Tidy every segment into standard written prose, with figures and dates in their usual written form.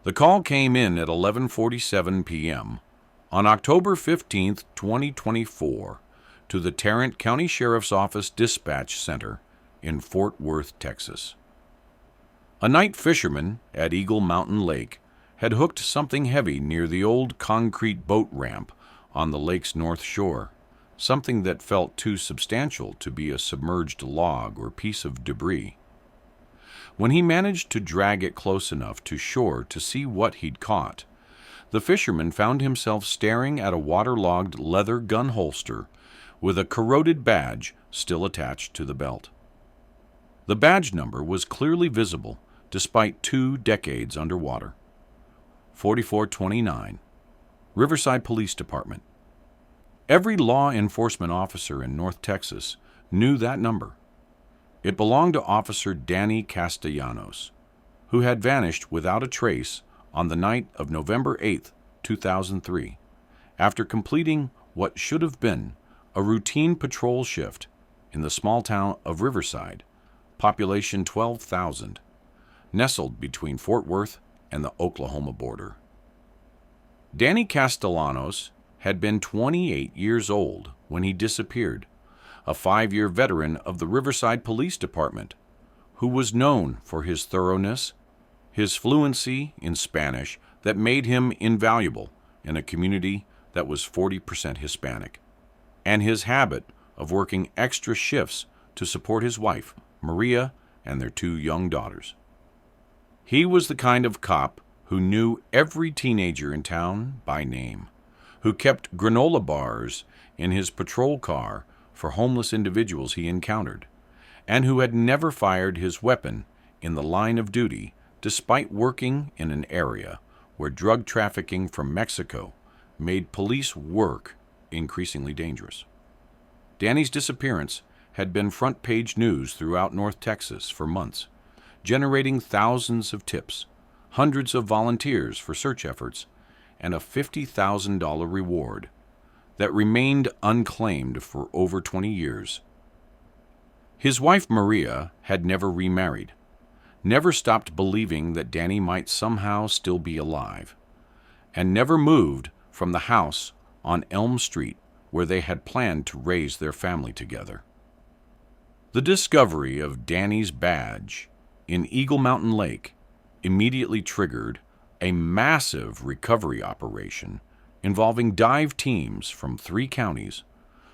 The call came in at 11:47 p.m. on October 15, 2024, to the Tarrant County Sheriff's Office Dispatch Center in Fort Worth, Texas. A night fisherman at Eagle Mountain Lake had hooked something heavy near the old concrete boat ramp on the lake's north shore, something that felt too substantial to be a submerged log or piece of debris. When he managed to drag it close enough to shore to see what he'd caught, the fisherman found himself staring at a waterlogged leather gun holster with a corroded badge still attached to the belt. The badge number was clearly visible despite 2 decades underwater. 4429, Riverside Police Department. Every law enforcement officer in North Texas knew that number. It belonged to Officer Danny Castellanos, who had vanished without a trace on the night of November 8, 2003, after completing what should have been a routine patrol shift in the small town of Riverside, population 12,000, nestled between Fort Worth and the Oklahoma border. Danny Castellanos had been 28 years old when he disappeared, a 5-year veteran of the Riverside Police Department, who was known for his thoroughness, his fluency in Spanish that made him invaluable in a community that was 40% Hispanic, and his habit of working extra shifts to support his wife, Maria, and their 2 young daughters. He was the kind of cop who knew every teenager in town by name, who kept granola bars in his patrol car for homeless individuals he encountered, and who had never fired his weapon in the line of duty despite working in an area where drug trafficking from Mexico made police work increasingly dangerous. Danny's disappearance had been front-page news throughout North Texas for months, generating thousands of tips, hundreds of volunteers for search efforts, and a $50,000 reward that remained unclaimed for over 20 years. His wife Maria had never remarried, never stopped believing that Danny might somehow still be alive, and never moved from the house on Elm Street where they had planned to raise their family together. The discovery of Danny's badge in Eagle Mountain Lake immediately triggered a massive recovery operation involving dive teams from 3 counties,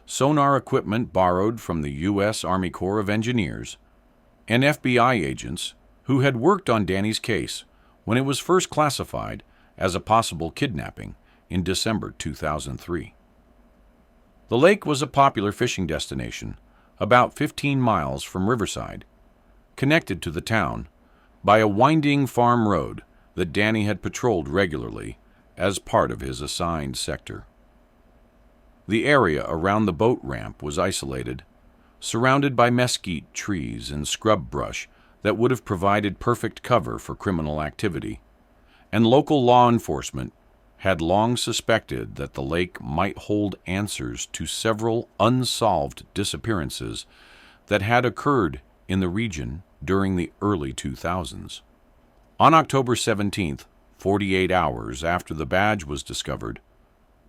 sonar equipment borrowed from the U.S. Army Corps of Engineers, and FBI agents who had worked on Danny's case when it was first classified as a possible kidnapping in December 2003. The lake was a popular fishing destination about 15 miles from Riverside, connected to the town by a winding farm road that Danny had patrolled regularly as part of his assigned sector. The area around the boat ramp was isolated, surrounded by mesquite trees and scrub brush that would have provided perfect cover for criminal activity, and local law enforcement had long suspected that the lake might hold answers to several unsolved disappearances that had occurred in the region during the early 2000s. On October 17th, 48 hours after the badge was discovered,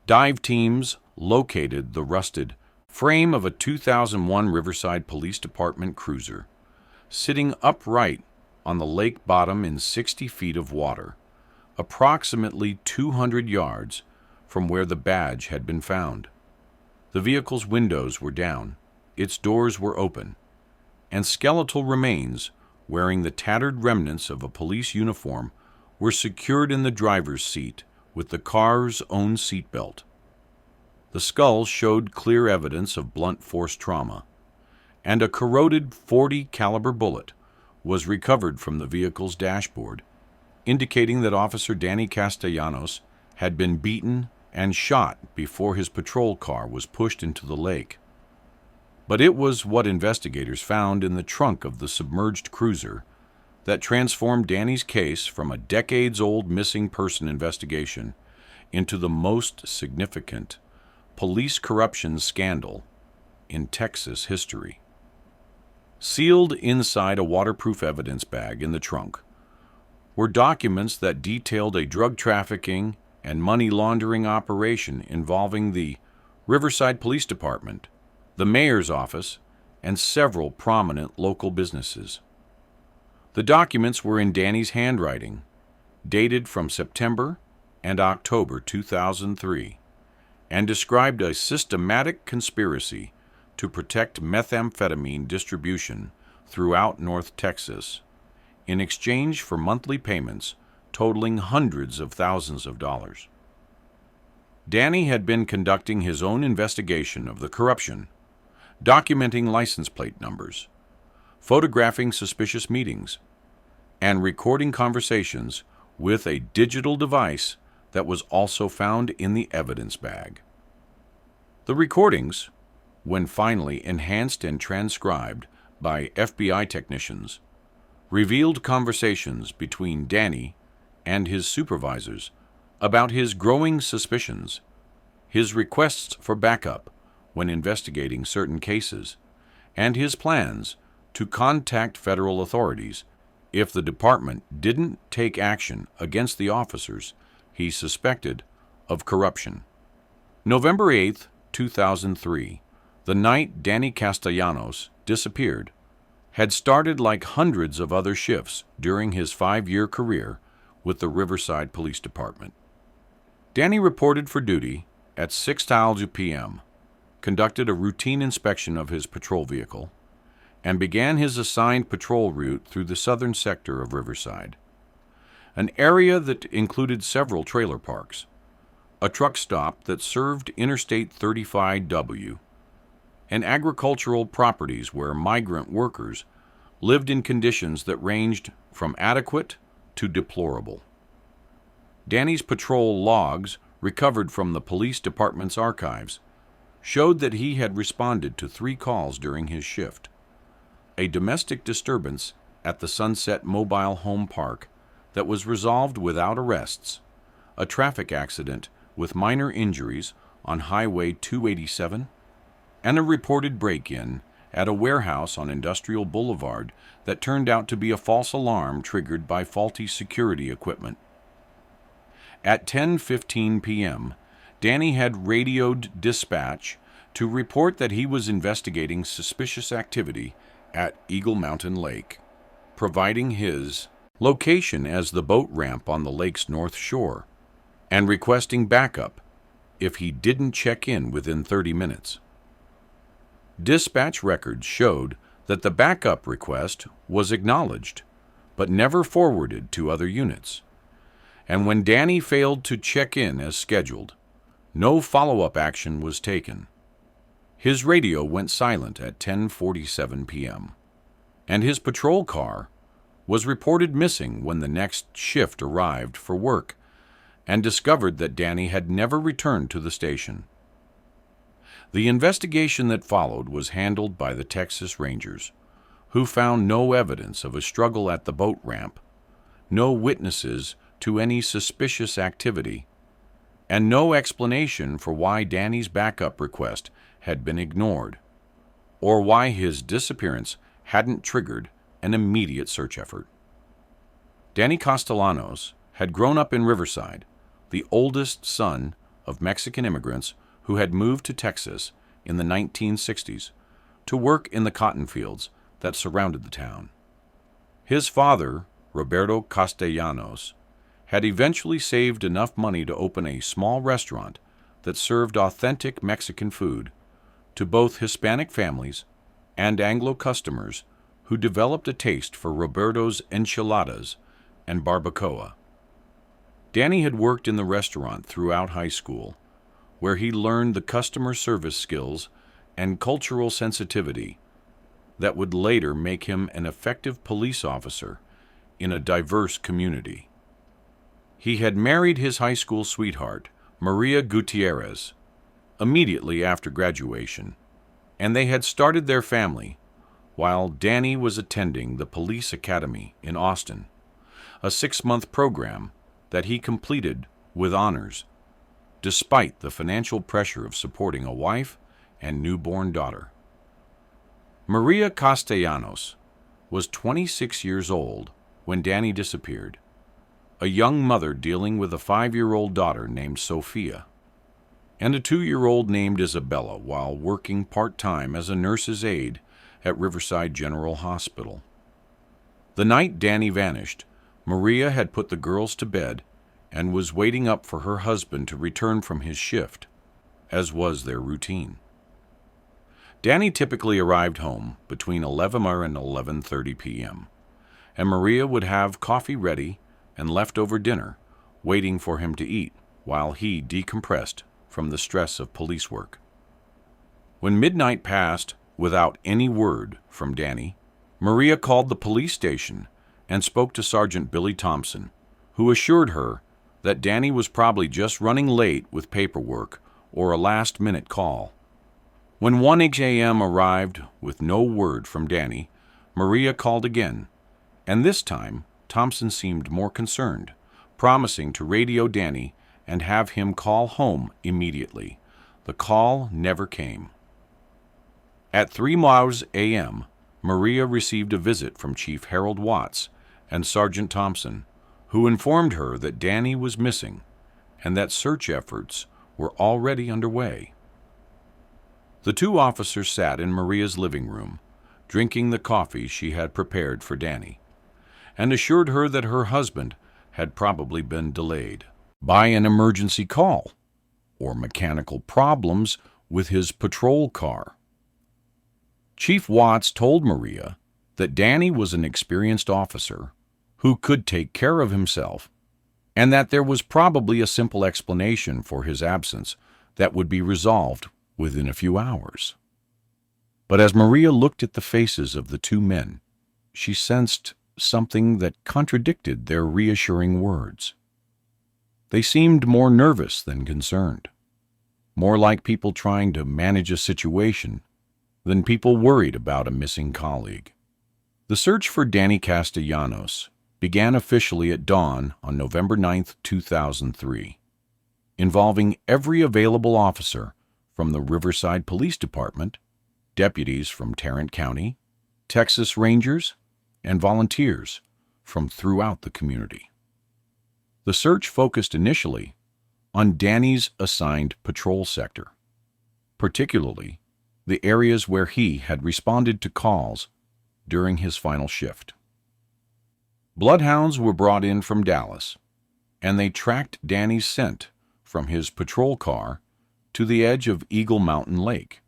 dive teams located the rusted frame of a 2001 Riverside Police Department cruiser, sitting upright on the lake bottom in 60 feet of water, approximately 200 yards from where the badge had been found. The vehicle's windows were down, its doors were open, and skeletal remains wearing the tattered remnants of a police uniform were secured in the driver's seat with the car's own seatbelt. The skull showed clear evidence of blunt force trauma, and a corroded .40 caliber bullet was recovered from the vehicle's dashboard, indicating that Officer Danny Castellanos had been beaten and shot before his patrol car was pushed into the lake. But it was what investigators found in the trunk of the submerged cruiser that transformed Danny's case from a decades-old missing person investigation into the most significant police corruption scandal in Texas history. Sealed inside a waterproof evidence bag in the trunk were documents that detailed a drug trafficking and money laundering operation involving the Riverside Police Department, the mayor's office, and several prominent local businesses. The documents were in Danny's handwriting, dated from September and October 2003, and described a systematic conspiracy to protect methamphetamine distribution throughout North Texas in exchange for monthly payments totaling hundreds of thousands of dollars. Danny had been conducting his own investigation of the corruption, documenting license plate numbers, photographing suspicious meetings, and recording conversations with a digital device that was also found in the evidence bag. The recordings, when finally enhanced and transcribed by FBI technicians, revealed conversations between Danny and his supervisors about his growing suspicions, his requests for backup when investigating certain cases, and his plans to contact federal authorities if the department didn't take action against the officers he suspected of corruption. November 8, 2003, the night Danny Castellanos disappeared, had started like hundreds of other shifts during his 5-year career with the Riverside Police Department. Danny reported for duty at 6:00 p.m., conducted a routine inspection of his patrol vehicle, and began his assigned patrol route through the southern sector of Riverside, an area that included several trailer parks, a truck stop that served Interstate 35W, and agricultural properties where migrant workers lived in conditions that ranged from adequate to deplorable. Danny's patrol logs, recovered from the police department's archives, showed that he had responded to 3 calls during his shift: a domestic disturbance at the Sunset Mobile Home Park that was resolved without arrests, a traffic accident with minor injuries on Highway 287, and a reported break-in at a warehouse on Industrial Boulevard that turned out to be a false alarm triggered by faulty security equipment. At 10:15 p.m., Danny had radioed dispatch to report that he was investigating suspicious activity at Eagle Mountain Lake, providing his location as the boat ramp on the lake's north shore, and requesting backup if he didn't check in within 30 minutes. Dispatch records showed that the backup request was acknowledged, but never forwarded to other units. And when Danny failed to check in as scheduled, no follow-up action was taken. His radio went silent at 10:47 p.m., and his patrol car was reported missing when the next shift arrived for work and discovered that Danny had never returned to the station. The investigation that followed was handled by the Texas Rangers, who found no evidence of a struggle at the boat ramp, no witnesses to any suspicious activity, and no explanation for why Danny's backup request had been ignored, or why his disappearance hadn't triggered an immediate search effort. Danny Castellanos had grown up in Riverside, the oldest son of Mexican immigrants who had moved to Texas in the 1960s to work in the cotton fields that surrounded the town. His father, Roberto Castellanos, had eventually saved enough money to open a small restaurant that served authentic Mexican food to both Hispanic families and Anglo customers who developed a taste for Roberto's enchiladas and barbacoa. Danny had worked in the restaurant throughout high school, where he learned the customer service skills and cultural sensitivity that would later make him an effective police officer in a diverse community. He had married his high school sweetheart, Maria Gutierrez, immediately after graduation, and they had started their family while Danny was attending the Police Academy in Austin, a 6-month program that he completed with honors, despite the financial pressure of supporting a wife and newborn daughter. Maria Castellanos was 26 years old when Danny disappeared, a young mother dealing with a 5-year-old daughter named Sophia, and a 2-year-old named Isabella while working part-time as a nurse's aide at Riverside General Hospital. The night Danny vanished, Maria had put the girls to bed and was waiting up for her husband to return from his shift, as was their routine. Danny typically arrived home between 11 and 11:30 p.m., and Maria would have coffee ready and leftover dinner waiting for him to eat while he decompressed from the stress of police work. When midnight passed without any word from Danny, Maria called the police station and spoke to Sergeant Billy Thompson, who assured her that Danny was probably just running late with paperwork or a last-minute call. When 1 a.m. arrived with no word from Danny, Maria called again, and this time Thompson seemed more concerned, promising to radio Danny and have him call home immediately. The call never came. At 3 a.m., Maria received a visit from Chief Harold Watts and Sergeant Thompson, who informed her that Danny was missing and that search efforts were already underway. The two officers sat in Maria's living room, drinking the coffee she had prepared for Danny, and assured her that her husband had probably been delayed by an emergency call or mechanical problems with his patrol car. Chief Watts told Maria that Danny was an experienced officer who could take care of himself, and that there was probably a simple explanation for his absence that would be resolved within a few hours. But as Maria looked at the faces of the two men, she sensed something that contradicted their reassuring words. They seemed more nervous than concerned, more like people trying to manage a situation than people worried about a missing colleague. The search for Danny Castellanos began officially at dawn on November 9, 2003, involving every available officer from the Riverside Police Department, deputies from Tarrant County, Texas Rangers, and volunteers from throughout the community. The search focused initially on Danny's assigned patrol sector, particularly the areas where he had responded to calls during his final shift. Bloodhounds were brought in from Dallas, and they tracked Danny's scent from his patrol car to the edge of Eagle Mountain Lake,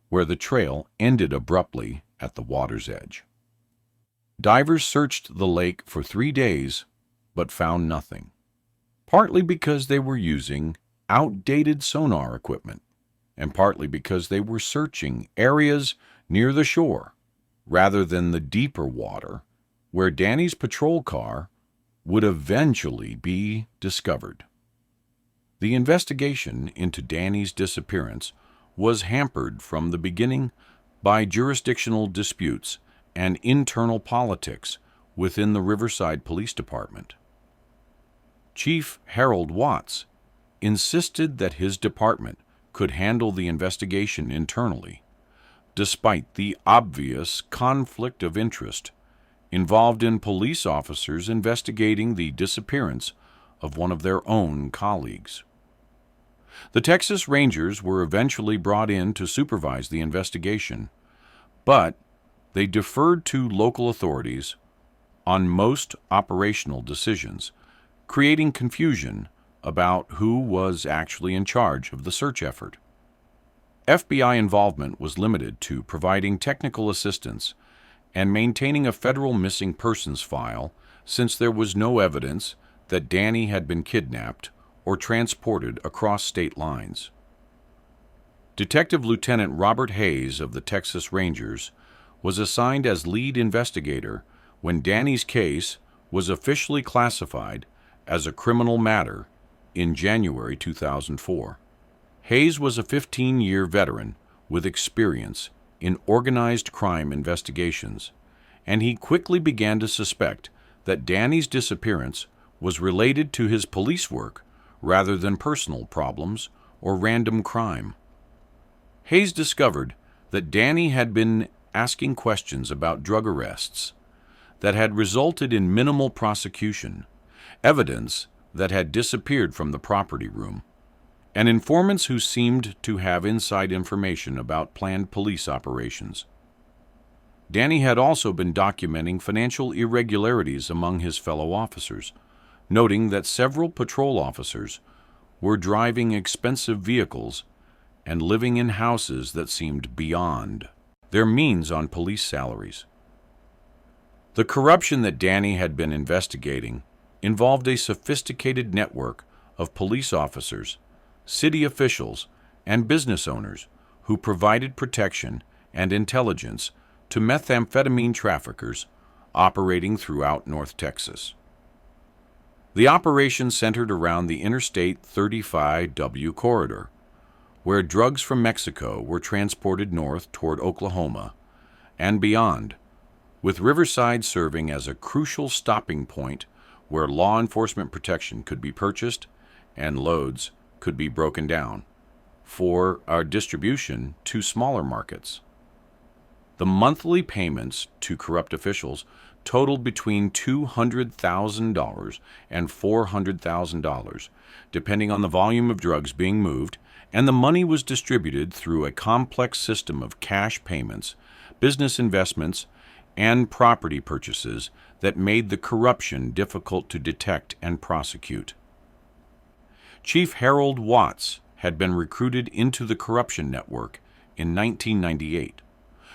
where the trail ended abruptly at the water's edge. Divers searched the lake for 3 days, but found nothing, partly because they were using outdated sonar equipment, and partly because they were searching areas near the shore rather than the deeper water where Danny's patrol car would eventually be discovered. The investigation into Danny's disappearance was hampered from the beginning by jurisdictional disputes and internal politics within the Riverside Police Department. Chief Harold Watts insisted that his department could handle the investigation internally, despite the obvious conflict of interest involved in police officers investigating the disappearance of one of their own colleagues. The Texas Rangers were eventually brought in to supervise the investigation, but they deferred to local authorities on most operational decisions, creating confusion about who was actually in charge of the search effort. FBI involvement was limited to providing technical assistance and maintaining a federal missing persons file, since there was no evidence that Danny had been kidnapped or transported across state lines. Detective Lieutenant Robert Hayes of the Texas Rangers was assigned as lead investigator when Danny's case was officially classified as a criminal matter in January 2004. Hayes was a 15-year veteran with experience in organized crime investigations, and he quickly began to suspect that Danny's disappearance was related to his police work rather than personal problems or random crime. Hayes discovered that Danny had been asking questions about drug arrests that had resulted in minimal prosecution, evidence that had disappeared from the property room, and informants who seemed to have inside information about planned police operations. Danny had also been documenting financial irregularities among his fellow officers, noting that several patrol officers were driving expensive vehicles and living in houses that seemed beyond their means on police salaries. The corruption that Danny had been investigating involved a sophisticated network of police officers, city officials, and business owners who provided protection and intelligence to methamphetamine traffickers operating throughout North Texas. The operation centered around the Interstate 35W corridor, where drugs from Mexico were transported north toward Oklahoma and beyond, with Riverside serving as a crucial stopping point where law enforcement protection could be purchased and loads could be broken down for our distribution to smaller markets. The monthly payments to corrupt officials totaled between $200,000 and $400,000, depending on the volume of drugs being moved, and the money was distributed through a complex system of cash payments, business investments, and property purchases that made the corruption difficult to detect and prosecute. Chief Harold Watts had been recruited into the corruption network in 1998,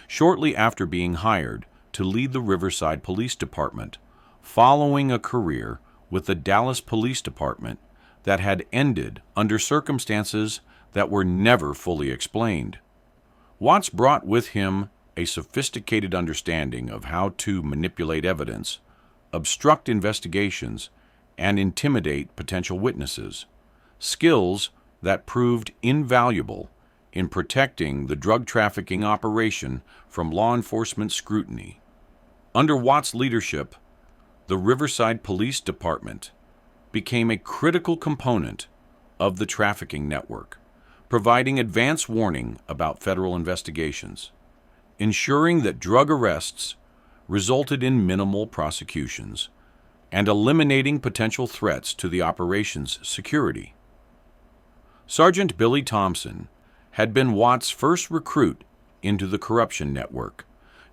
shortly after being hired to lead the Riverside Police Department, following a career with the Dallas Police Department that had ended under circumstances that were never fully explained. Watts brought with him a sophisticated understanding of how to manipulate evidence, obstruct investigations, and intimidate potential witnesses, skills that proved invaluable in protecting the drug trafficking operation from law enforcement scrutiny. Under Watts' leadership, the Riverside Police Department became a critical component of the trafficking network, providing advance warning about federal investigations, ensuring that drug arrests resulted in minimal prosecutions, and eliminating potential threats to the operation's security. Sergeant Billy Thompson had been Watts' first recruit into the corruption network,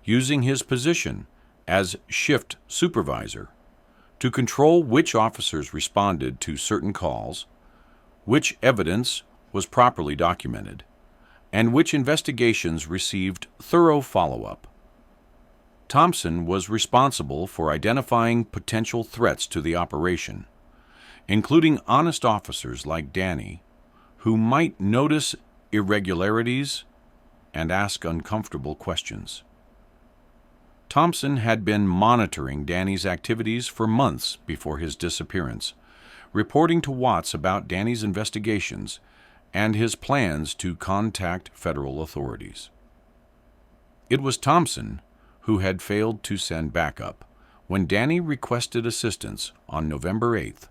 using his position as shift supervisor to control which officers responded to certain calls, which evidence was properly documented, and which investigations received thorough follow-up. Thompson was responsible for identifying potential threats to the operation, including honest officers like Danny, who might notice irregularities and ask uncomfortable questions. Thompson had been monitoring Danny's activities for months before his disappearance, reporting to Watts about Danny's investigations and his plans to contact federal authorities. It was Thompson who had failed to send backup when Danny requested assistance on November 8th,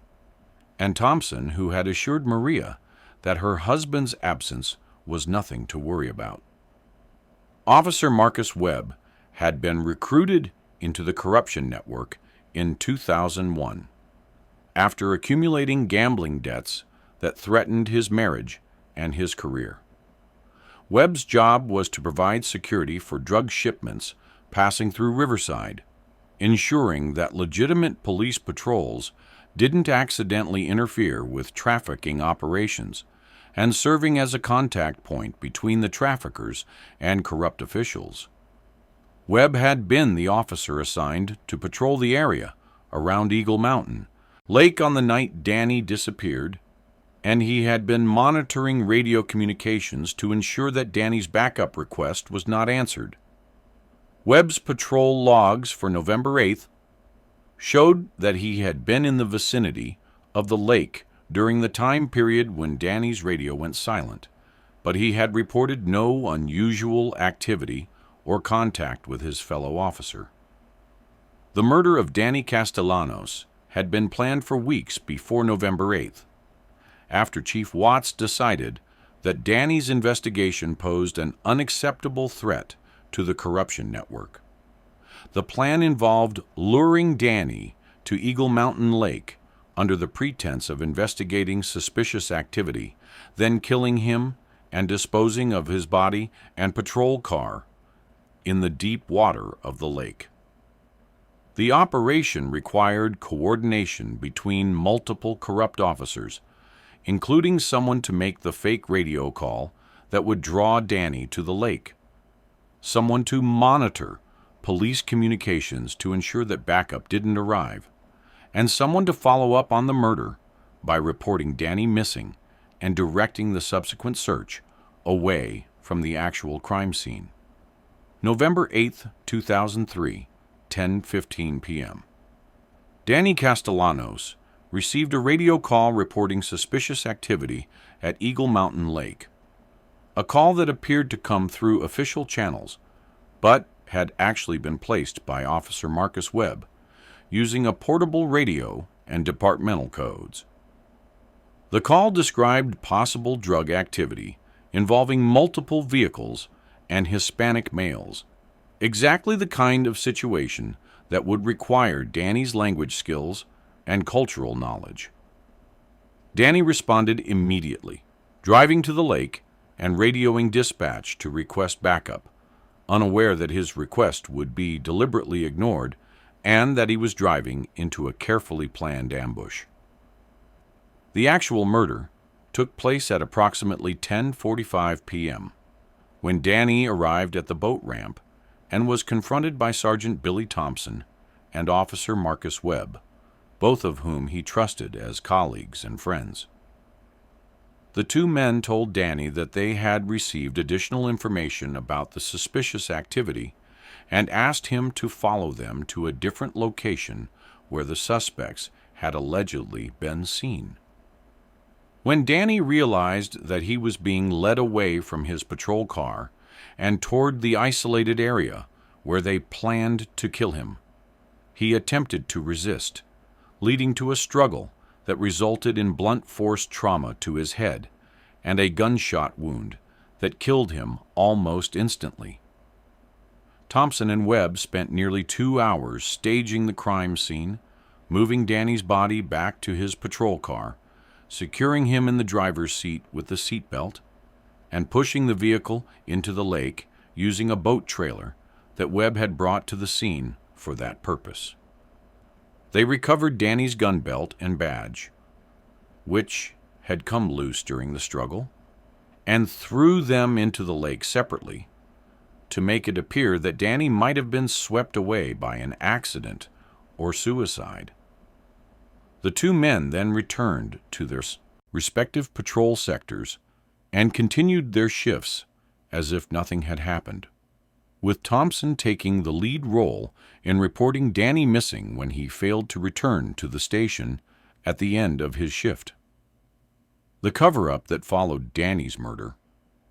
and Thompson who had assured Maria that her husband's absence was nothing to worry about. Officer Marcus Webb had been recruited into the corruption network in 2001 after accumulating gambling debts that threatened his marriage and his career. Webb's job was to provide security for drug shipments passing through Riverside, ensuring that legitimate police patrols didn't accidentally interfere with trafficking operations, and serving as a contact point between the traffickers and corrupt officials. Webb had been the officer assigned to patrol the area around Eagle Mountain Lake on the night Danny disappeared, and he had been monitoring radio communications to ensure that Danny's backup request was not answered. Webb's patrol logs for November 8th showed that he had been in the vicinity of the lake during the time period when Danny's radio went silent, but he had reported no unusual activity or contact with his fellow officer. The murder of Danny Castellanos had been planned for weeks before November 8th, after Chief Watts decided that Danny's investigation posed an unacceptable threat to the corruption network. The plan involved luring Danny to Eagle Mountain Lake, under the pretense of investigating suspicious activity, then killing him and disposing of his body and patrol car in the deep water of the lake. The operation required coordination between multiple corrupt officers, including someone to make the fake radio call that would draw Danny to the lake, someone to monitor police communications to ensure that backup didn't arrive, and someone to follow up on the murder by reporting Danny missing and directing the subsequent search away from the actual crime scene. November 8, 2003, 10:15 p.m. Danny Castellanos received a radio call reporting suspicious activity at Eagle Mountain Lake, a call that appeared to come through official channels, but had actually been placed by Officer Marcus Webb using a portable radio and departmental codes. The call described possible drug activity involving multiple vehicles and Hispanic males, exactly the kind of situation that would require Danny's language skills and cultural knowledge. Danny responded immediately, driving to the lake and radioing dispatch to request backup, unaware that his request would be deliberately ignored and that he was driving into a carefully planned ambush. The actual murder took place at approximately 10:45 p.m., when Danny arrived at the boat ramp and was confronted by Sergeant Billy Thompson and Officer Marcus Webb, both of whom he trusted as colleagues and friends. The two men told Danny that they had received additional information about the suspicious activity and asked him to follow them to a different location where the suspects had allegedly been seen. When Danny realized that he was being led away from his patrol car and toward the isolated area where they planned to kill him, he attempted to resist, leading to a struggle that resulted in blunt force trauma to his head and a gunshot wound that killed him almost instantly. Thompson and Webb spent nearly 2 hours staging the crime scene, moving Danny's body back to his patrol car, securing him in the driver's seat with the seatbelt, and pushing the vehicle into the lake using a boat trailer that Webb had brought to the scene for that purpose. They recovered Danny's gun belt and badge, which had come loose during the struggle, and threw them into the lake separately to make it appear that Danny might have been swept away by an accident or suicide. The two men then returned to their respective patrol sectors and continued their shifts as if nothing had happened, with Thompson taking the lead role in reporting Danny missing when he failed to return to the station at the end of his shift. The cover-up that followed Danny's murder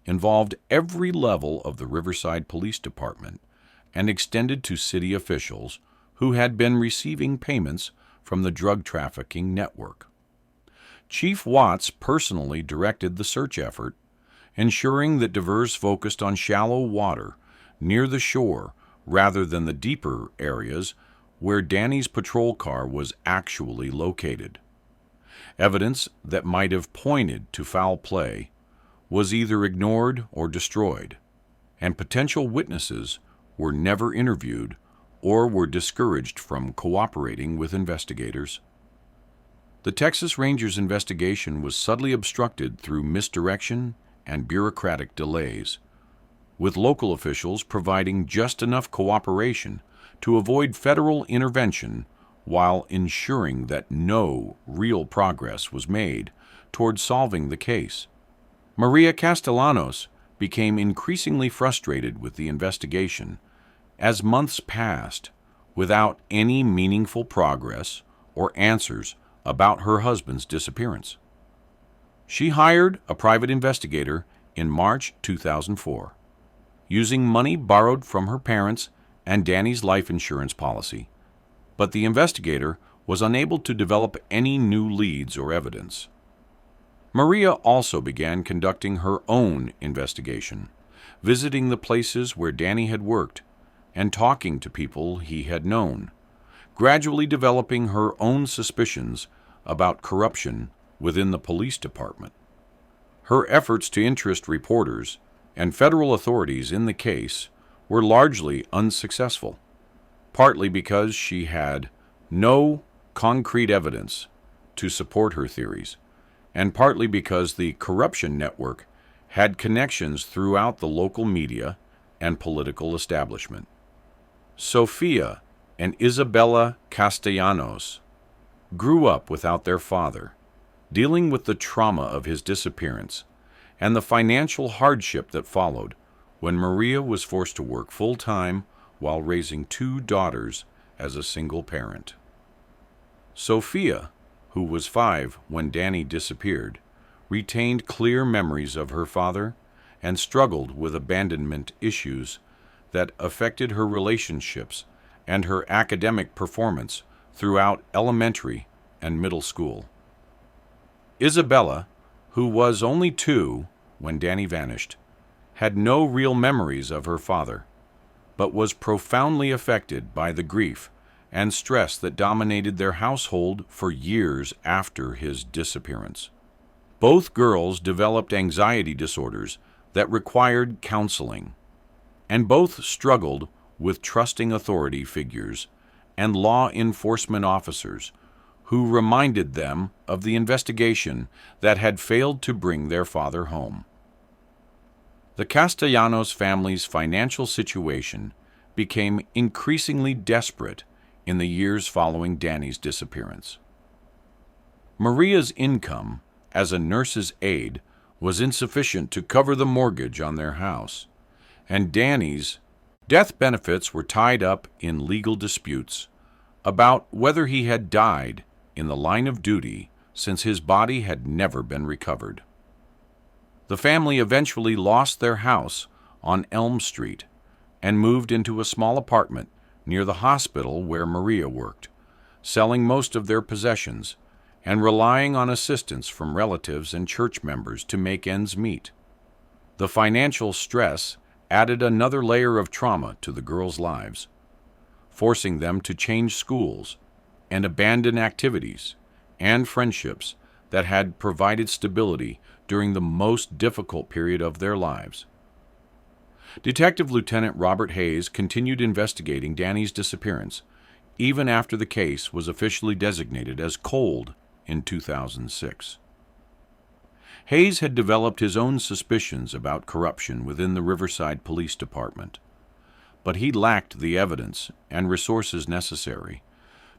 involved every level of the Riverside Police Department and extended to city officials who had been receiving payments from the drug trafficking network. Chief Watts personally directed the search effort, ensuring that divers focused on shallow water near the shore rather than the deeper areas where Danny's patrol car was actually located. Evidence that might have pointed to foul play was either ignored or destroyed, and potential witnesses were never interviewed or were discouraged from cooperating with investigators. The Texas Rangers' investigation was subtly obstructed through misdirection and bureaucratic delays, with local officials providing just enough cooperation to avoid federal intervention while ensuring that no real progress was made toward solving the case. Maria Castellanos became increasingly frustrated with the investigation as months passed without any meaningful progress or answers about her husband's disappearance. She hired a private investigator in March 2004, using money borrowed from her parents and Danny's life insurance policy, but the investigator was unable to develop any new leads or evidence. Maria also began conducting her own investigation, visiting the places where Danny had worked and talking to people he had known, gradually developing her own suspicions about corruption within the police department. Her efforts to interest reporters and federal authorities in the case were largely unsuccessful, partly because she had no concrete evidence to support her theories, and partly because the corruption network had connections throughout the local media and political establishment. Sophia and Isabella Castellanos grew up without their father, dealing with the trauma of his disappearance and the financial hardship that followed when Maria was forced to work full-time while raising 2 daughters as a single parent. Sophia, who was 5 when Danny disappeared, retained clear memories of her father and struggled with abandonment issues that affected her relationships and her academic performance throughout elementary and middle school. Isabella, who was only 2 when Danny vanished, had no real memories of her father, but was profoundly affected by the grief and stress that dominated their household for years after his disappearance. Both girls developed anxiety disorders that required counseling, and both struggled with trusting authority figures and law enforcement officers who reminded them of the investigation that had failed to bring their father home. The Castellanos family's financial situation became increasingly desperate in the years following Danny's disappearance. Maria's income as a nurse's aide was insufficient to cover the mortgage on their house, and Danny's death benefits were tied up in legal disputes about whether he had died in the line of duty since his body had never been recovered. The family eventually lost their house on Elm Street and moved into a small apartment near the hospital where Maria worked, selling most of their possessions and relying on assistance from relatives and church members to make ends meet. The financial stress added another layer of trauma to the girls' lives, forcing them to change schools and abandon activities and friendships that had provided stability during the most difficult period of their lives. Detective Lieutenant Robert Hayes continued investigating Danny's disappearance even after the case was officially designated as cold in 2006. Hayes had developed his own suspicions about corruption within the Riverside Police Department, but he lacked the evidence and resources necessary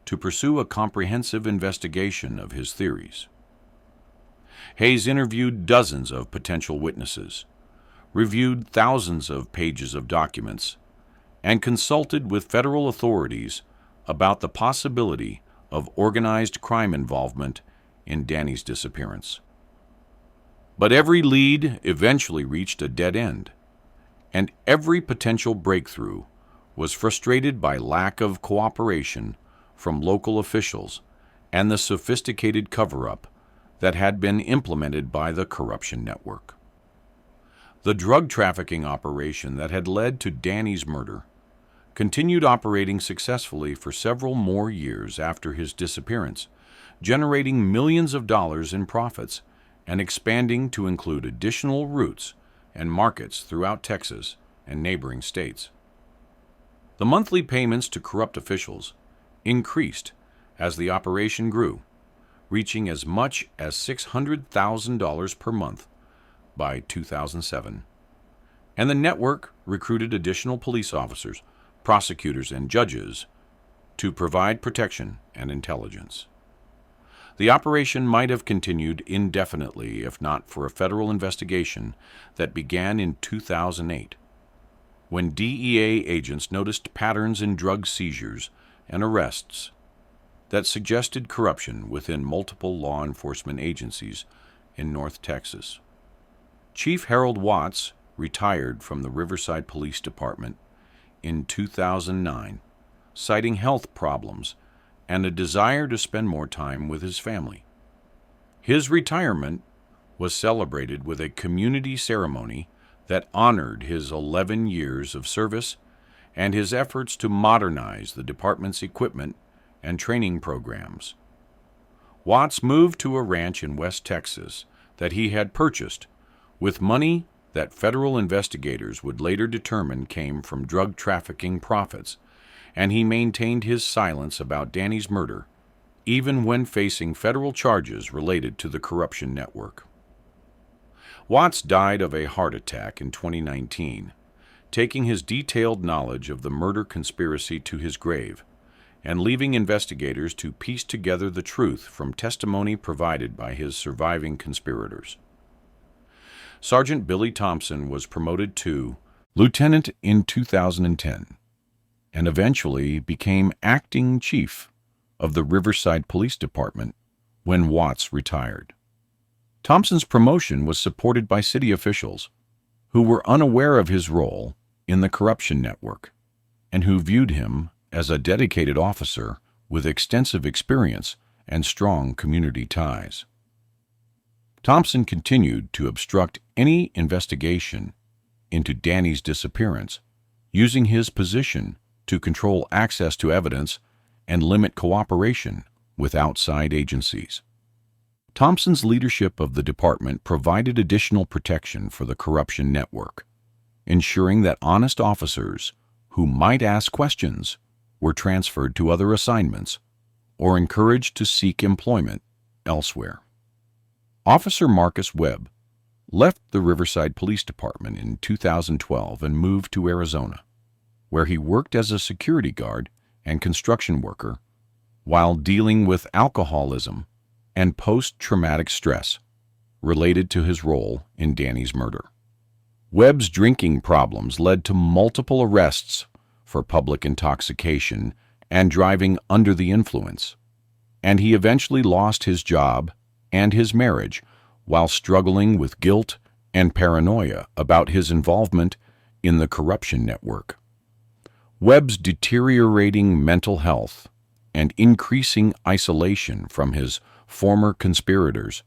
to pursue a comprehensive investigation of his theories. Hayes interviewed dozens of potential witnesses, reviewed thousands of pages of documents, and consulted with federal authorities about the possibility of organized crime involvement in Danny's disappearance. But every lead eventually reached a dead end, and every potential breakthrough was frustrated by lack of cooperation from local officials and the sophisticated cover-up that had been implemented by the corruption network. The drug trafficking operation that had led to Danny's murder continued operating successfully for several more years after his disappearance, generating millions of dollars in profits and expanding to include additional routes and markets throughout Texas and neighboring states. The monthly payments to corrupt officials increased as the operation grew, reaching as much as $600,000 per month by 2007. And the network recruited additional police officers, prosecutors, and judges to provide protection and intelligence. The operation might have continued indefinitely if not for a federal investigation that began in 2008, when DEA agents noticed patterns in drug seizures and arrests that suggested corruption within multiple law enforcement agencies in North Texas. Chief Harold Watts retired from the Riverside Police Department in 2009, citing health problems and a desire to spend more time with his family. His retirement was celebrated with a community ceremony that honored his 11 years of service and his efforts to modernize the department's equipment and training programs. Watts moved to a ranch in West Texas that he had purchased with money that federal investigators would later determine came from drug trafficking profits, and he maintained his silence about Danny's murder, even when facing federal charges related to the corruption network. Watts died of a heart attack in 2019, taking his detailed knowledge of the murder conspiracy to his grave, and leaving investigators to piece together the truth from testimony provided by his surviving conspirators. Sergeant Billy Thompson was promoted to lieutenant in 2010 and eventually became acting chief of the Riverside Police Department when Watts retired. Thompson's promotion was supported by city officials who were unaware of his role in the corruption network and who viewed him as a dedicated officer with extensive experience and strong community ties. Thompson continued to obstruct any investigation into Danny's disappearance, using his position to control access to evidence and limit cooperation with outside agencies. Thompson's leadership of the department provided additional protection for the corruption network, ensuring that honest officers who might ask questions were transferred to other assignments or encouraged to seek employment elsewhere. Officer Marcus Webb left the Riverside Police Department in 2012 and moved to Arizona, where he worked as a security guard and construction worker while dealing with alcoholism and post-traumatic stress related to his role in Danny's murder. Webb's drinking problems led to multiple arrests for public intoxication and driving under the influence, and he eventually lost his job and his marriage while struggling with guilt and paranoia about his involvement in the corruption network. Webb's deteriorating mental health and increasing isolation from his former conspirators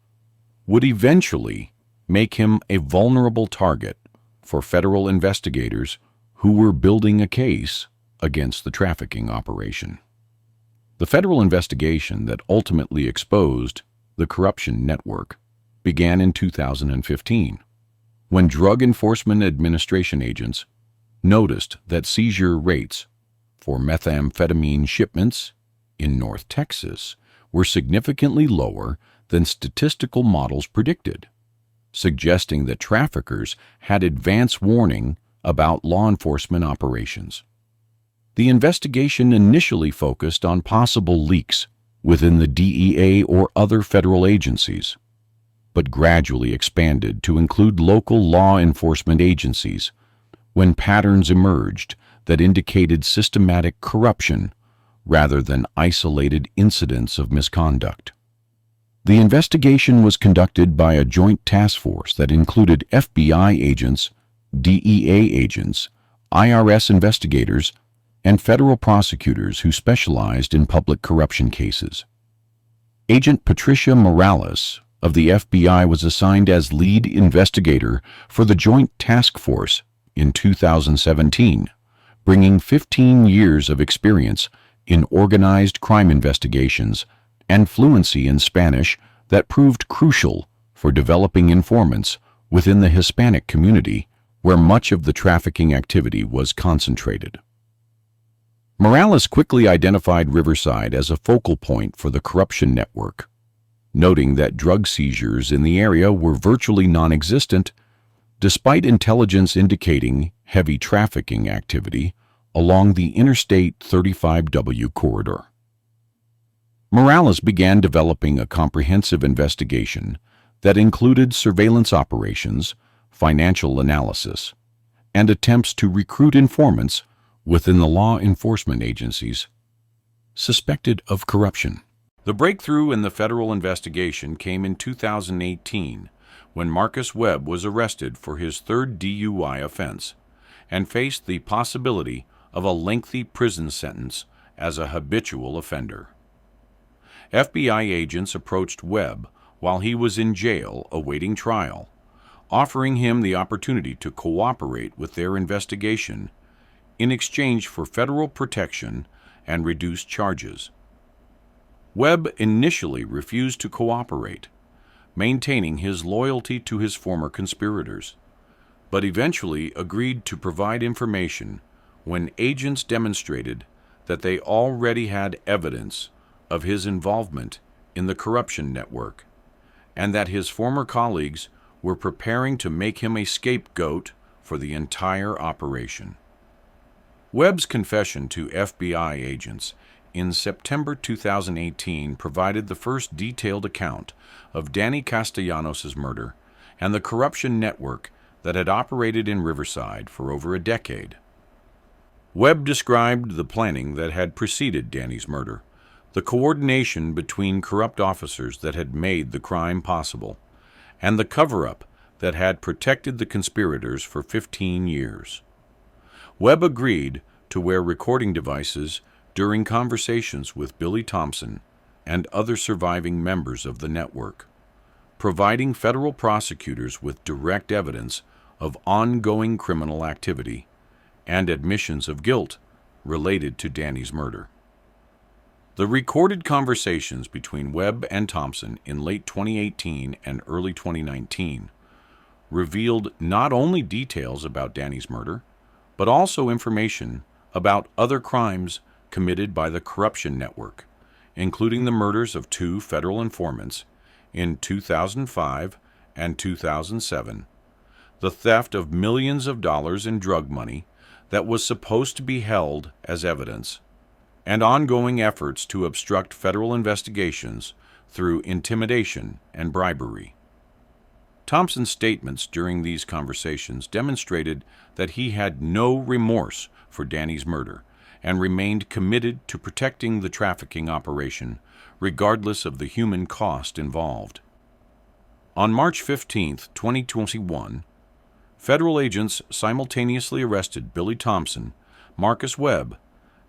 would eventually make him a vulnerable target for federal investigators who were building a case against the trafficking operation. The federal investigation that ultimately exposed the corruption network began in 2015, when Drug Enforcement Administration agents noticed that seizure rates for methamphetamine shipments in North Texas were significantly lower than statistical models predicted, suggesting that traffickers had advance warning about law enforcement operations. The investigation initially focused on possible leaks within the DEA or other federal agencies, but gradually expanded to include local law enforcement agencies when patterns emerged that indicated systematic corruption rather than isolated incidents of misconduct. The investigation was conducted by a joint task force that included FBI agents, DEA agents, IRS investigators, and federal prosecutors who specialized in public corruption cases. Agent Patricia Morales of the FBI was assigned as lead investigator for the Joint Task Force in 2017, bringing 15 years of experience in organized crime investigations and fluency in Spanish that proved crucial for developing informants within the Hispanic community where much of the trafficking activity was concentrated. Morales quickly identified Riverside as a focal point for the corruption network, noting that drug seizures in the area were virtually non-existent, despite intelligence indicating heavy trafficking activity along the Interstate 35W corridor. Morales began developing a comprehensive investigation that included surveillance operations, financial analysis, and attempts to recruit informants within the law enforcement agencies suspected of corruption. The breakthrough in the federal investigation came in 2018 when Marcus Webb was arrested for his third DUI offense and faced the possibility of a lengthy prison sentence as a habitual offender. FBI agents approached Webb while he was in jail awaiting trial, offering him the opportunity to cooperate with their investigation in exchange for federal protection and reduced charges. Webb initially refused to cooperate, maintaining his loyalty to his former conspirators, but eventually agreed to provide information when agents demonstrated that they already had evidence of his involvement in the corruption network, and that his former colleagues were preparing to make him a scapegoat for the entire operation. Webb's confession to FBI agents in September 2018 provided the first detailed account of Danny Castellanos' murder and the corruption network that had operated in Riverside for over a decade. Webb described the planning that had preceded Danny's murder, the coordination between corrupt officers that had made the crime possible, and the cover-up that had protected the conspirators for 15 years. Webb agreed to wear recording devices during conversations with Billy Thompson and other surviving members of the network, providing federal prosecutors with direct evidence of ongoing criminal activity and admissions of guilt related to Danny's murder. The recorded conversations between Webb and Thompson in late 2018 and early 2019 revealed not only details about Danny's murder, but also information about other crimes committed by the corruption network, including the murders of 2 federal informants in 2005 and 2007, the theft of millions of dollars in drug money that was supposed to be held as evidence, and ongoing efforts to obstruct federal investigations through intimidation and bribery. Thompson's statements during these conversations demonstrated that he had no remorse for Danny's murder and remained committed to protecting the trafficking operation, regardless of the human cost involved. On March 15, 2021, federal agents simultaneously arrested Billy Thompson, Marcus Webb,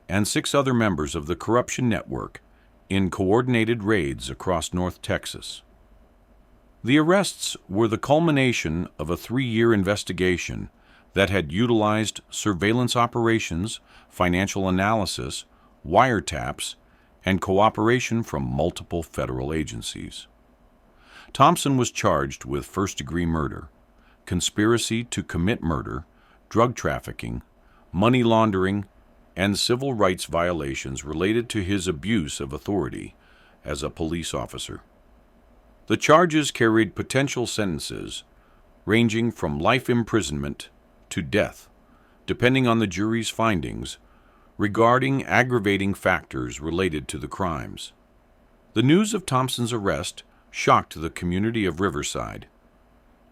and 6 other members of the corruption network in coordinated raids across North Texas. The arrests were the culmination of a 3-year investigation that had utilized surveillance operations, financial analysis, wiretaps, and cooperation from multiple federal agencies. Thompson was charged with first-degree murder, conspiracy to commit murder, drug trafficking, money laundering, and civil rights violations related to his abuse of authority as a police officer. The charges carried potential sentences ranging from life imprisonment to death, depending on the jury's findings regarding aggravating factors related to the crimes. The news of Thompson's arrest shocked the community of Riverside,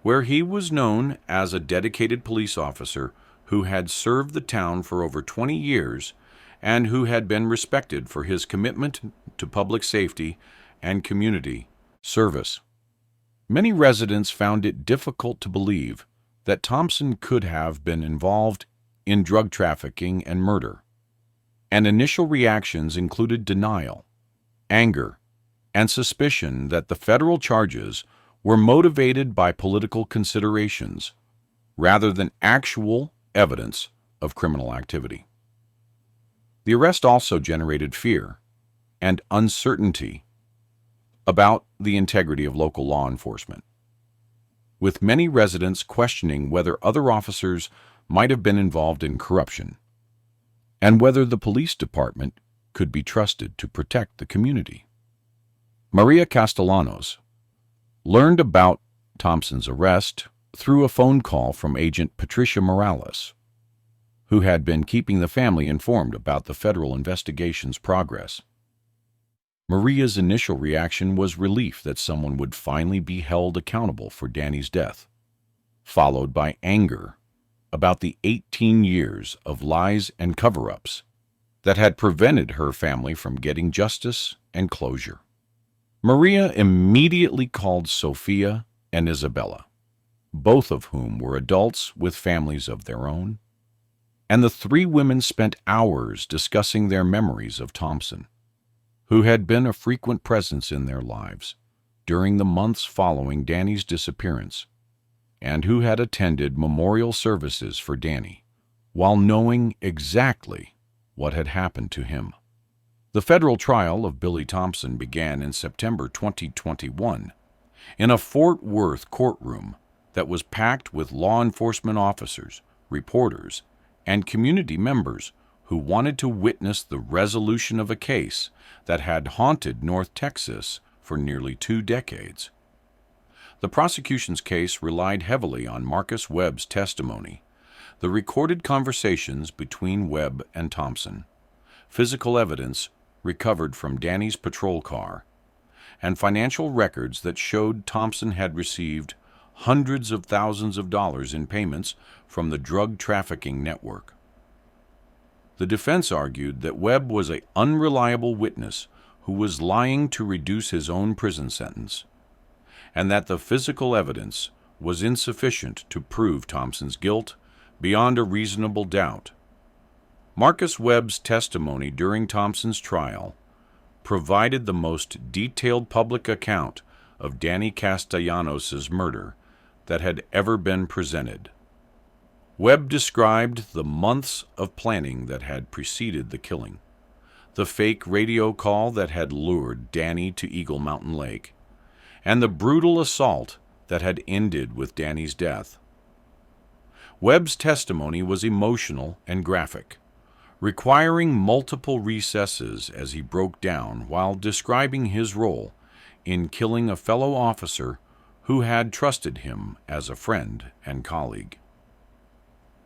where he was known as a dedicated police officer who had served the town for over 20 years and who had been respected for his commitment to public safety and community service. Many residents found it difficult to believe that Thompson could have been involved in drug trafficking and murder, and initial reactions included denial, anger, and suspicion that the federal charges were motivated by political considerations rather than actual evidence of criminal activity. The arrest also generated fear and uncertainty about the integrity of local law enforcement, with many residents questioning whether other officers might have been involved in corruption and whether the police department could be trusted to protect the community. Maria Castellanos learned about Thompson's arrest through a phone call from Agent Patricia Morales, who had been keeping the family informed about the federal investigation's progress. Maria's initial reaction was relief that someone would finally be held accountable for Danny's death, followed by anger about the 18 years of lies and cover-ups that had prevented her family from getting justice and closure. Maria immediately called Sophia and Isabella, both of whom were adults with families of their own, and the 3 women spent hours discussing their memories of Thompson, who had been a frequent presence in their lives during the months following Danny's disappearance, and who had attended memorial services for Danny while knowing exactly what had happened to him. The federal trial of Billy Thompson began in September 2021 in a Fort Worth courtroom that was packed with law enforcement officers, reporters, and community members who wanted to witness the resolution of a case that had haunted North Texas for nearly 2 decades. The prosecution's case relied heavily on Marcus Webb's testimony, the recorded conversations between Webb and Thompson, physical evidence recovered from Danny's patrol car, and financial records that showed Thompson had received hundreds of thousands of dollars in payments from the drug trafficking network. The defense argued that Webb was an unreliable witness who was lying to reduce his own prison sentence, and that the physical evidence was insufficient to prove Thompson's guilt beyond a reasonable doubt. Marcus Webb's testimony during Thompson's trial provided the most detailed public account of Danny Castellanos' murder that had ever been presented. Webb described the months of planning that had preceded the killing, the fake radio call that had lured Danny to Eagle Mountain Lake, and the brutal assault that had ended with Danny's death. Webb's testimony was emotional and graphic, requiring multiple recesses as he broke down while describing his role in killing a fellow officer who had trusted him as a friend and colleague.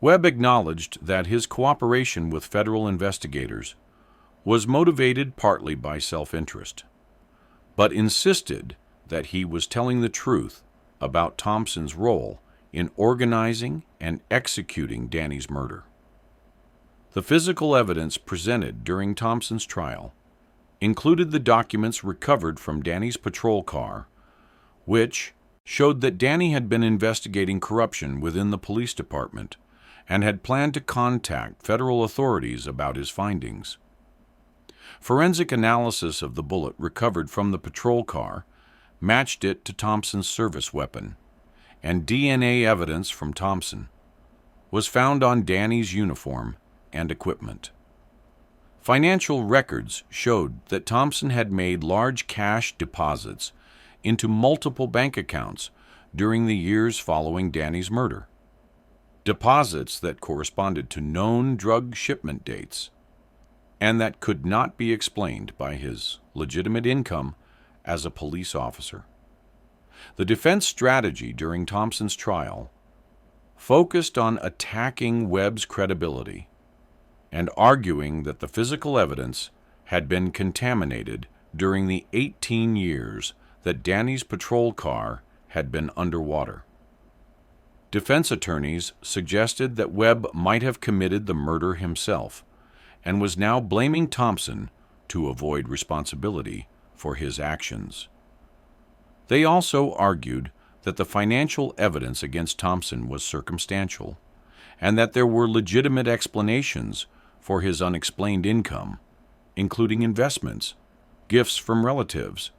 Webb acknowledged that his cooperation with federal investigators was motivated partly by self-interest, but insisted that he was telling the truth about Thompson's role in organizing and executing Danny's murder. The physical evidence presented during Thompson's trial included the documents recovered from Danny's patrol car, which showed that Danny had been investigating corruption within the police department and had planned to contact federal authorities about his findings. Forensic analysis of the bullet recovered from the patrol car matched it to Thompson's service weapon, and DNA evidence from Thompson was found on Danny's uniform and equipment. Financial records showed that Thompson had made large cash deposits into multiple bank accounts during the years following Danny's murder, deposits that corresponded to known drug shipment dates and that could not be explained by his legitimate income as a police officer. The defense strategy during Thompson's trial focused on attacking Webb's credibility and arguing that the physical evidence had been contaminated during the 18 years that Danny's patrol car had been underwater. Defense attorneys suggested that Webb might have committed the murder himself and was now blaming Thompson to avoid responsibility for his actions. They also argued that the financial evidence against Thompson was circumstantial and that there were legitimate explanations for his unexplained income, including investments, gifts from relatives,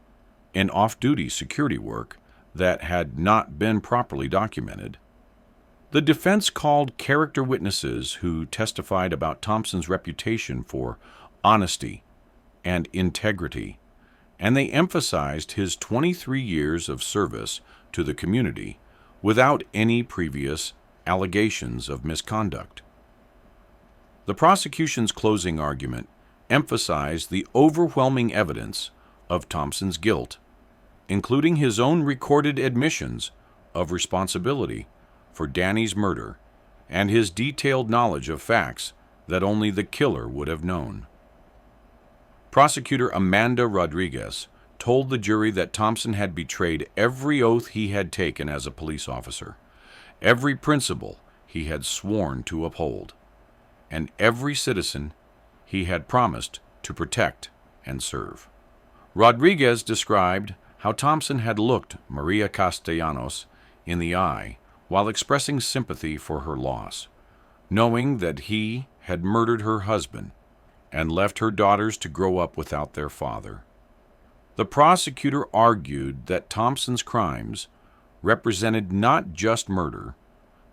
and off-duty security work that had not been properly documented. The defense called character witnesses who testified about Thompson's reputation for honesty and integrity, and they emphasized his 23 years of service to the community without any previous allegations of misconduct. The prosecution's closing argument emphasized the overwhelming evidence of Thompson's guilt, including his own recorded admissions of responsibility for Danny's murder and his detailed knowledge of facts that only the killer would have known. Prosecutor Amanda Rodriguez told the jury that Thompson had betrayed every oath he had taken as a police officer, every principle he had sworn to uphold, and every citizen he had promised to protect and serve. Rodriguez described how Thompson had looked Maria Castellanos in the eye while expressing sympathy for her loss, knowing that he had murdered her husband and left her daughters to grow up without their father. The prosecutor argued that Thompson's crimes represented not just murder,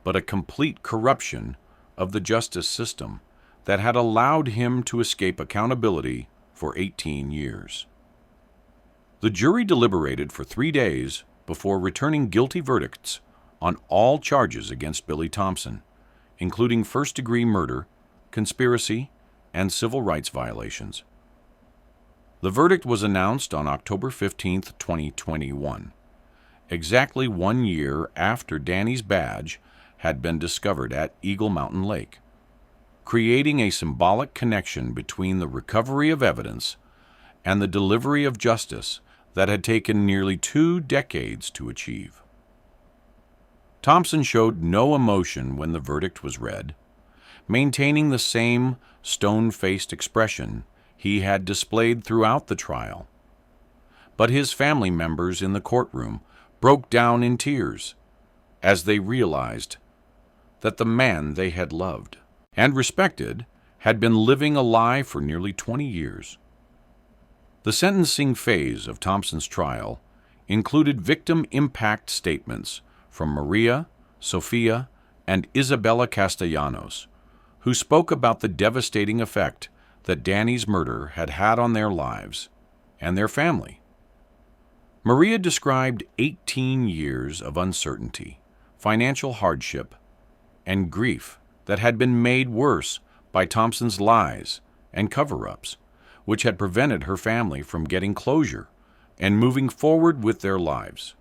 but a complete corruption of the justice system that had allowed him to escape accountability for 18 years. The jury deliberated for 3 days before returning guilty verdicts on all charges against Billy Thompson, including first-degree murder, conspiracy, and civil rights violations. The verdict was announced on October 15, 2021, exactly 1 year after Danny's badge had been discovered at Eagle Mountain Lake, creating a symbolic connection between the recovery of evidence and the delivery of justice that had taken nearly 2 decades to achieve. Thompson showed no emotion when the verdict was read, maintaining the same stone-faced expression he had displayed throughout the trial. But his family members in the courtroom broke down in tears as they realized that the man they had loved and respected had been living a lie for nearly 20 years. The sentencing phase of Thompson's trial included victim impact statements from Maria, Sophia, and Isabella Castellanos, who spoke about the devastating effect that Danny's murder had had on their lives and their family. Maria described 18 years of uncertainty, financial hardship, and grief that had been made worse by Thompson's lies and cover-ups, which had prevented her family from getting closure and moving forward with their lives.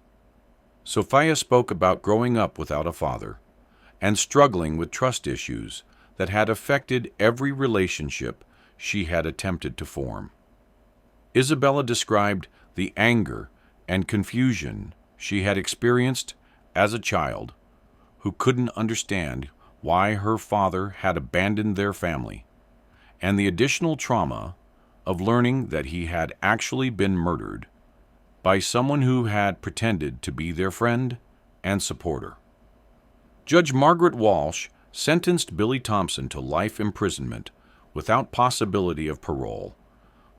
Sophia spoke about growing up without a father and struggling with trust issues that had affected every relationship she had attempted to form. Isabella described the anger and confusion she had experienced as a child who couldn't understand why her father had abandoned their family, and the additional trauma of learning that he had actually been murdered by someone who had pretended to be their friend and supporter. Judge Margaret Walsh sentenced Billy Thompson to life imprisonment without possibility of parole,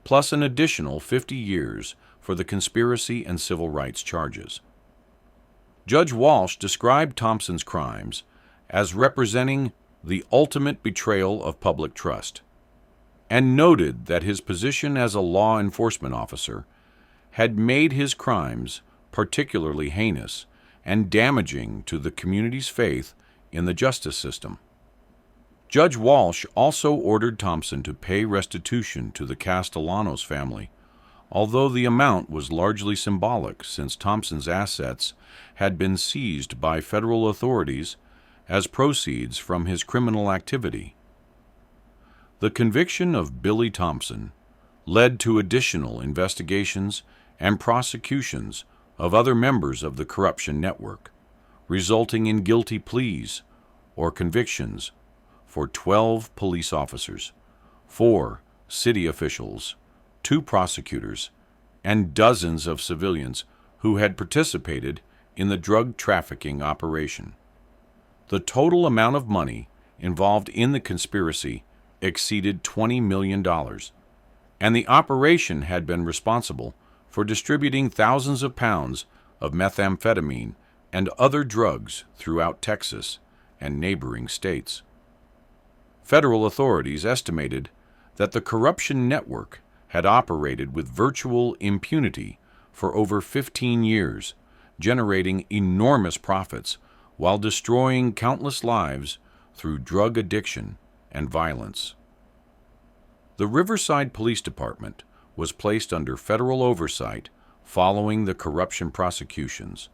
plus an additional 50 years for the conspiracy and civil rights charges. Judge Walsh described Thompson's crimes as representing the ultimate betrayal of public trust, and noted that his position as a law enforcement officer had made his crimes particularly heinous and damaging to the community's faith in the justice system. Judge Walsh also ordered Thompson to pay restitution to the Castellanos family, although the amount was largely symbolic since Thompson's assets had been seized by federal authorities as proceeds from his criminal activity. The conviction of Billy Thompson led to additional investigations and prosecutions of other members of the corruption network, resulting in guilty pleas or convictions for 12 police officers, 4 city officials, 2 prosecutors, and dozens of civilians who had participated in the drug trafficking operation. The total amount of money involved in the conspiracy exceeded $20 million, and the operation had been responsible for distributing thousands of pounds of methamphetamine and other drugs throughout Texas and neighboring states. Federal authorities estimated that the corruption network had operated with virtual impunity for over 15 years, generating enormous profits while destroying countless lives through drug addiction and violence. The Riverside Police Department was placed under federal oversight following the corruption prosecutions,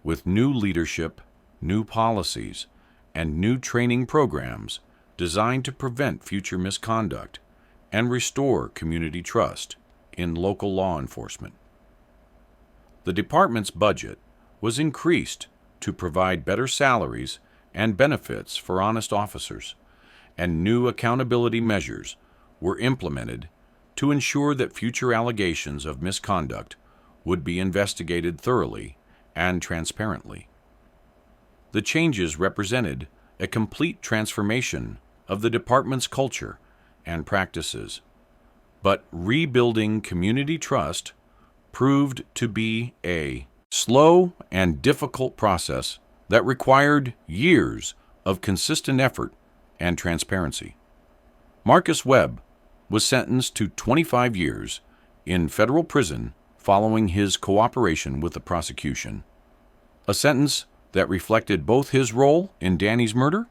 with new leadership, new policies, and new training programs designed to prevent future misconduct and restore community trust in local law enforcement. The department's budget was increased to provide better salaries and benefits for honest officers, and new accountability measures were implemented to ensure that future allegations of misconduct would be investigated thoroughly and transparently. The changes represented a complete transformation of the department's culture and practices, but rebuilding community trust proved to be a slow and difficult process that required years of consistent effort and transparency. Marcus Webb was sentenced to 25 years in federal prison following his cooperation with the prosecution, a sentence that reflected both his role in Danny's murder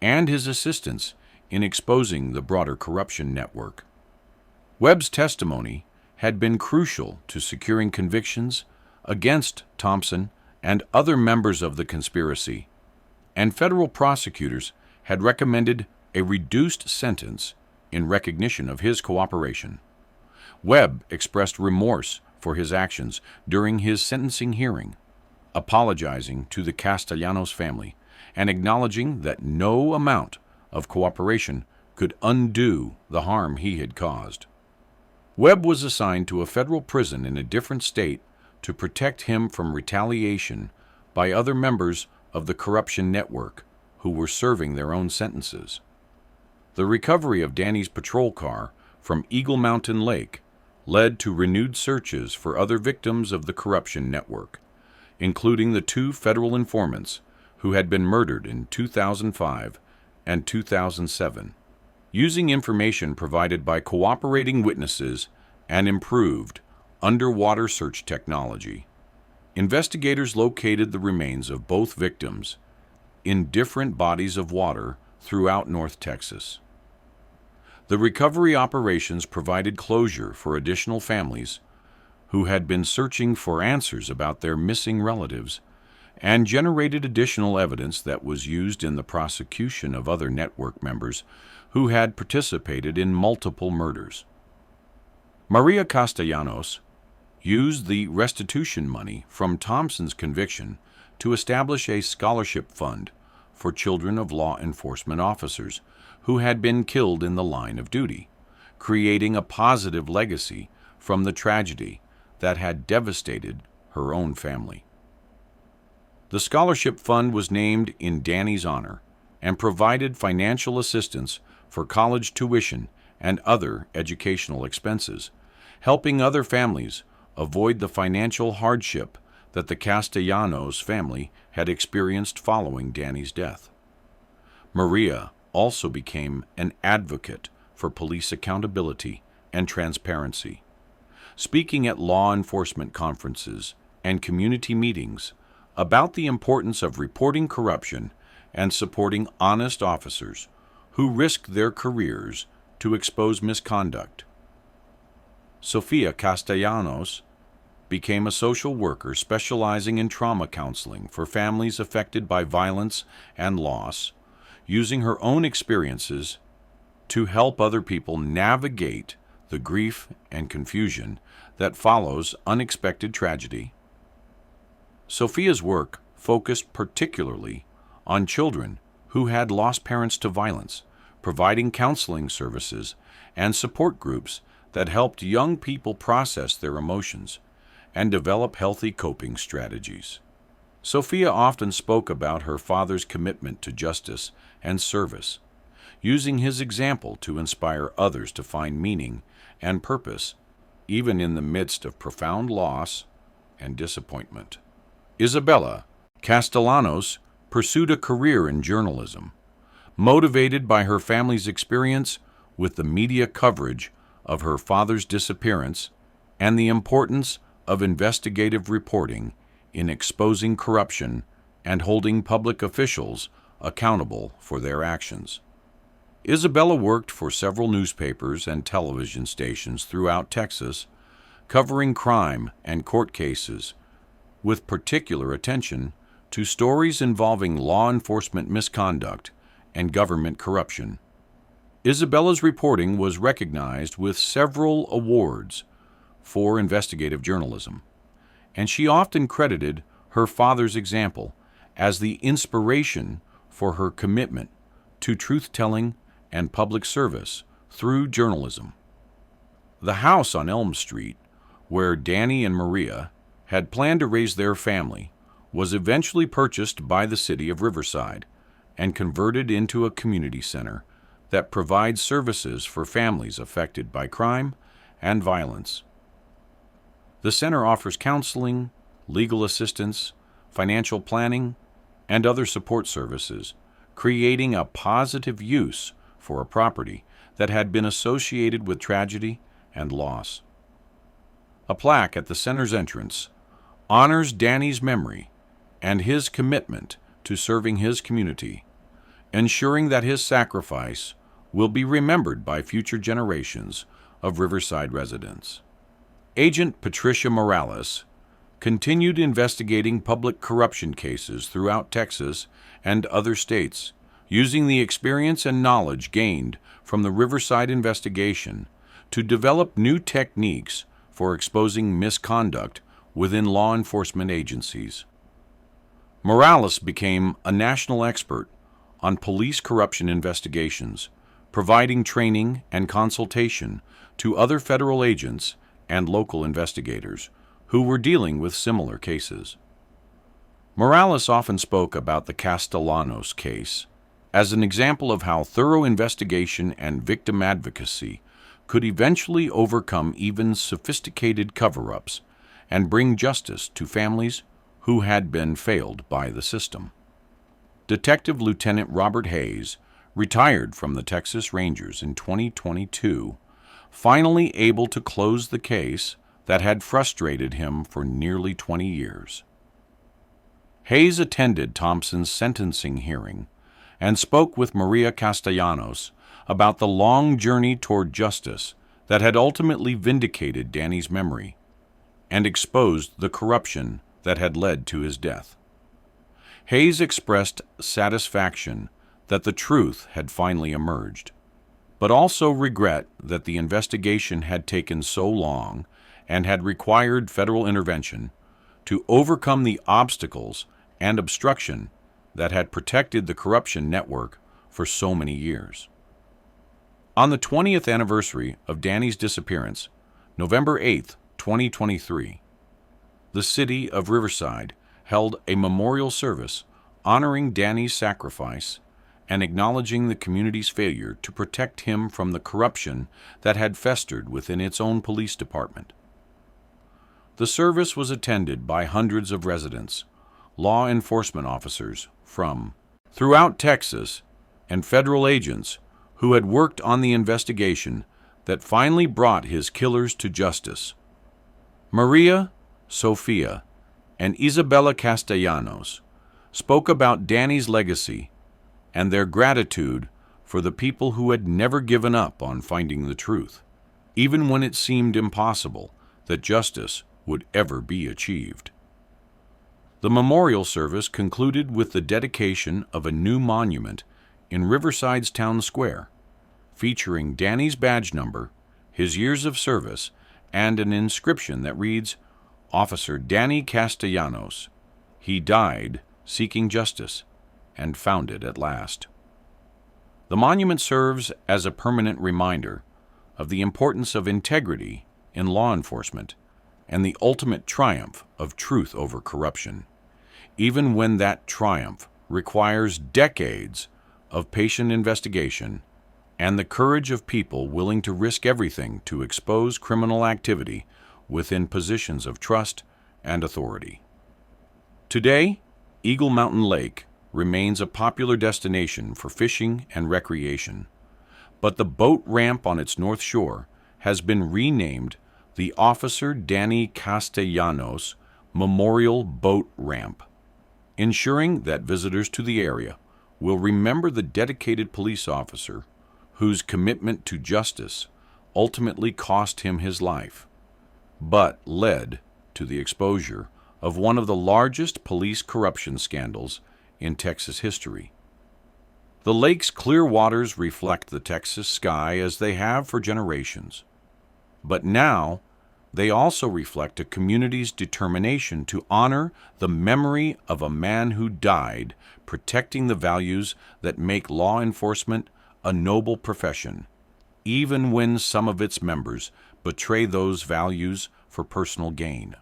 and his assistance in exposing the broader corruption network. Webb's testimony had been crucial to securing convictions against Thompson and other members of the conspiracy, and federal prosecutors had recommended a reduced sentence in recognition of his cooperation. Webb expressed remorse for his actions during his sentencing hearing, apologizing to the Castellanos family and acknowledging that no amount of cooperation could undo the harm he had caused. Webb was assigned to a federal prison in a different state to protect him from retaliation by other members of the corruption network who were serving their own sentences. The recovery of Danny's patrol car from Eagle Mountain Lake led to renewed searches for other victims of the corruption network, including the 2 federal informants who had been murdered in 2005 and 2007. Using information provided by cooperating witnesses and improved underwater search technology, investigators located the remains of both victims in different bodies of water throughout North Texas. The recovery operations provided closure for additional families who had been searching for answers about their missing relatives and generated additional evidence that was used in the prosecution of other network members who had participated in multiple murders. Maria Castellanos used the restitution money from Thompson's conviction to establish a scholarship fund for children of law enforcement officers who had been killed in the line of duty, creating a positive legacy from the tragedy that had devastated her own family. The scholarship fund was named in Danny's honor and provided financial assistance for college tuition and other educational expenses, helping other families avoid the financial hardship that the Castellanos family had experienced following Danny's death. Maria also became an advocate for police accountability and transparency, speaking at law enforcement conferences and community meetings about the importance of reporting corruption and supporting honest officers who risked their careers to expose misconduct. Sofia Castellanos became a social worker specializing in trauma counseling for families affected by violence and loss, using her own experiences to help other people navigate the grief and confusion that follows unexpected tragedy. Sofia's work focused particularly on children who had lost parents to violence, providing counseling services and support groups that helped young people process their emotions and develop healthy coping strategies. Sofia often spoke about her father's commitment to justice and service, using his example to inspire others to find meaning and purpose, even in the midst of profound loss and disappointment. Isabella Castellanos pursued a career in journalism, motivated by her family's experience with the media coverage of her father's disappearance and the importance of investigative reporting in exposing corruption and holding public officials accountable for their actions. Isabella worked for several newspapers and television stations throughout Texas, covering crime and court cases, with particular attention to stories involving law enforcement misconduct and government corruption. Isabella's reporting was recognized with several awards for investigative journalism, and she often credited her father's example as the inspiration for her commitment to truth-telling and public service through journalism. The house on Elm Street, where Danny and Maria had planned to raise their family, was eventually purchased by the city of Riverside and converted into a community center that provides services for families affected by crime and violence. The center offers counseling, legal assistance, financial planning, and other support services, creating a positive use for a property that had been associated with tragedy and loss. A plaque at the center's entrance honors Danny's memory and his commitment to serving his community, ensuring that his sacrifice will be remembered by future generations of Riverside residents. Agent Patricia Morales continued investigating public corruption cases throughout Texas and other states, using the experience and knowledge gained from the Riverside investigation to develop new techniques for exposing misconduct within law enforcement agencies. Morales became a national expert on police corruption investigations, providing training and consultation to other federal agents and local investigators who were dealing with similar cases. Morales often spoke about the Castellanos case as an example of how thorough investigation and victim advocacy could eventually overcome even sophisticated cover-ups and bring justice to families who had been failed by the system. Detective Lieutenant Robert Hayes, retired from the Texas Rangers in 2022, finally able to close the case that had frustrated him for nearly 20 years. Hayes attended Thompson's sentencing hearing and spoke with Maria Castellanos about the long journey toward justice that had ultimately vindicated Danny's memory and exposed the corruption that had led to his death. Hayes expressed satisfaction that the truth had finally emerged, but also regret that the investigation had taken so long and had required federal intervention to overcome the obstacles and obstruction that had protected the corruption network for so many years. On the 20th anniversary of Danny's disappearance, November 8, 2023, the city of Riverside held a memorial service honoring Danny's sacrifice and acknowledging the community's failure to protect him from the corruption that had festered within its own police department. The service was attended by hundreds of residents, law enforcement officers from throughout Texas, and federal agents who had worked on the investigation that finally brought his killers to justice. Maria, Sofia, and Isabella Castellanos spoke about Danny's legacy and their gratitude for the people who had never given up on finding the truth, even when it seemed impossible that justice would ever be achieved. The memorial service concluded with the dedication of a new monument in Riverside's town square, featuring Danny's badge number, his years of service, and an inscription that reads, "Officer Danny Castellanos. He died seeking justice and found it at last." The monument serves as a permanent reminder of the importance of integrity in law enforcement and the ultimate triumph of truth over corruption, even when that triumph requires decades of patient investigation and the courage of people willing to risk everything to expose criminal activity within positions of trust and authority. Today, Eagle Mountain Lake remains a popular destination for fishing and recreation, but the boat ramp on its north shore has been renamed the Officer Danny Castellanos Memorial Boat Ramp, ensuring that visitors to the area will remember the dedicated police officer whose commitment to justice ultimately cost him his life, but led to the exposure of one of the largest police corruption scandals in Texas history. The lake's clear waters reflect the Texas sky as they have for generations, but now they also reflect a community's determination to honor the memory of a man who died protecting the values that make law enforcement a noble profession, even when some of its members betray those values for personal gain.